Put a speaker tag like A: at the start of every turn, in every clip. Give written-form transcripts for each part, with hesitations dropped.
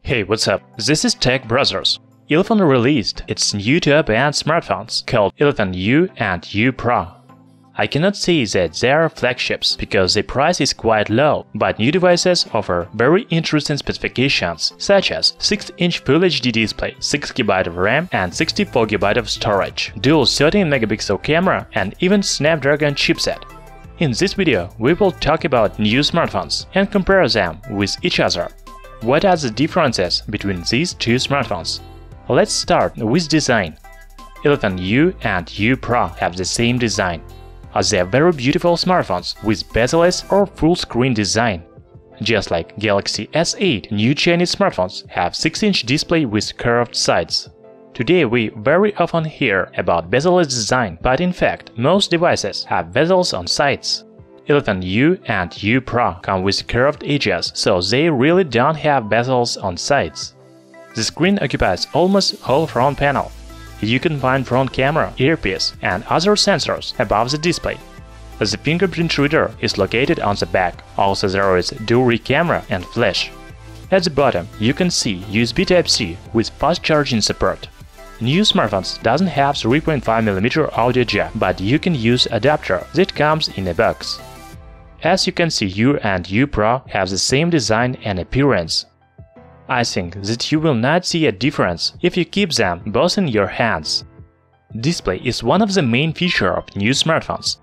A: Hey, what's up? This is Tech Brothers. Elephone released its new top-end smartphones called Elephone U and U Pro. I cannot say that they are flagships because the price is quite low, but new devices offer very interesting specifications such as 6-inch Full HD display, 6GB of RAM and 64GB of storage, dual 13-megapixel camera and even Snapdragon chipset. In this video, we will talk about new smartphones and compare them with each other. What are the differences between these two smartphones? Let's start with design. Elephone U and U Pro have the same design. They are very beautiful smartphones with bezel-less or full-screen design. Just like Galaxy S8, new Chinese smartphones have 6-inch display with curved sides. Today we very often hear about bezel-less design, but in fact, most devices have bezels on sides. Elephone U and U Pro come with curved edges, so they really don't have bezels on sides. The screen occupies almost whole front panel. You can find front camera, earpiece, and other sensors above the display. The fingerprint reader is located on the back. Also, there is dual camera and flash. At the bottom, you can see USB Type-C with fast charging support. New smartphones doesn't have 3.5mm audio jack, but you can use adapter that comes in a box. As you can see, U and U Pro have the same design and appearance. I think that you will not see a difference if you keep them both in your hands. Display is one of the main features of new smartphones.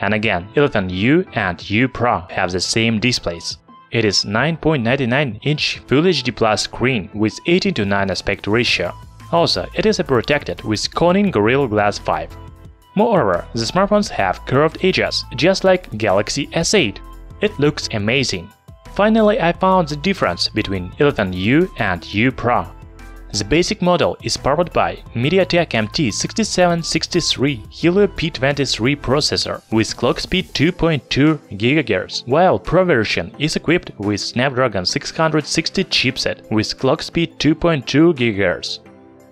A: And again, Elephone U and U Pro have the same displays. It is 9.99-inch Full HD Plus screen with 18:9 aspect ratio. Also, it is protected with Corning Gorilla Glass 5. Moreover, the smartphones have curved edges, just like Galaxy S8. It looks amazing. Finally, I found the difference between Elephone U and U Pro. The basic model is powered by MediaTek MT6763 Helio P23 processor with clock speed 2.2 GHz, while Pro version is equipped with Snapdragon 660 chipset with clock speed 2.2 GHz.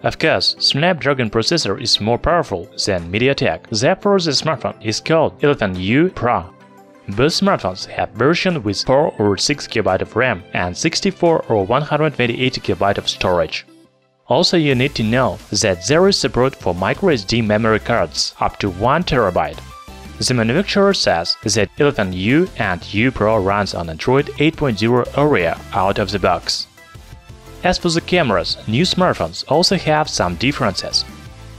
A: Of course, Snapdragon processor is more powerful than MediaTek, therefore the smartphone is called Elephone U Pro. Both smartphones have versions with 4 or 6GB of RAM and 64 or 128GB of storage. Also, you need to know that there is support for microSD memory cards up to 1TB. The manufacturer says that Elephone U and U Pro runs on Android 8.0 Oreo out of the box. As for the cameras, new smartphones also have some differences.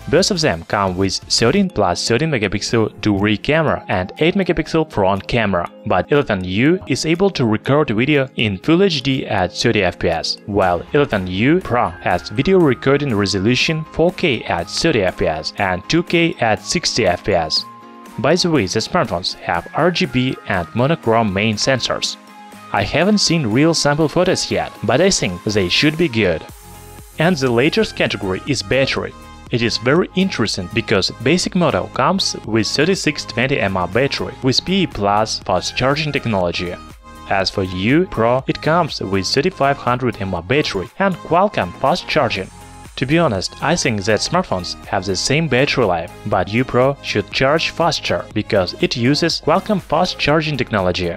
A: Both of them come with 13 plus 13-megapixel dual camera and 8-megapixel front camera, but Elephone U is able to record video in Full HD at 30fps, while Elephone U Pro has video recording resolution 4K at 30fps and 2K at 60fps. By the way, the smartphones have RGB and monochrome main sensors. I haven't seen real sample photos yet, but I think they should be good. And the latest category is battery. It is very interesting because basic model comes with 3620 mAh battery with PE+ fast charging technology. As for U Pro, it comes with 3500 mAh battery and Qualcomm fast charging. To be honest, I think that smartphones have the same battery life, but U Pro should charge faster because it uses Qualcomm fast charging technology.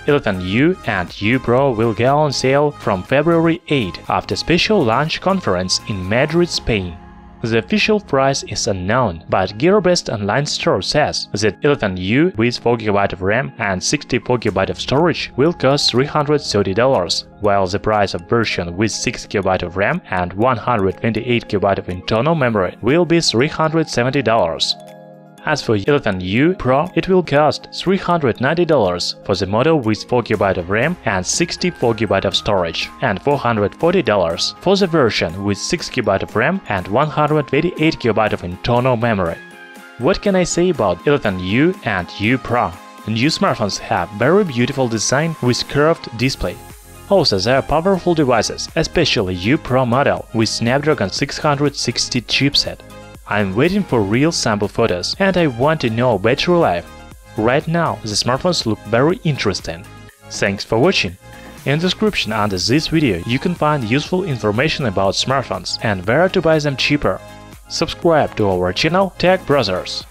A: Elephone U and U Pro will go on sale from February 8 after special launch conference in Madrid, Spain. The official price is unknown, but GearBest online store says that Elephone U with 4GB of RAM and 64GB of storage will cost $330, while the price of version with 6GB of RAM and 128GB of internal memory will be $370. As for Elephone U Pro, it will cost $390 for the model with 4GB of RAM and 64GB of storage, and $440 for the version with 6GB of RAM and 128GB of internal memory. What can I say about Elephone U and U Pro? New smartphones have very beautiful design with curved display. Also, they are powerful devices, especially U Pro model with Snapdragon 660 chipset. I'm waiting for real sample photos and I want to know battery life. Right now, the smartphones look very interesting. Thanks for watching. In the description under this video you can find useful information about smartphones and where to buy them cheaper. Subscribe to our channel Tech Brothers.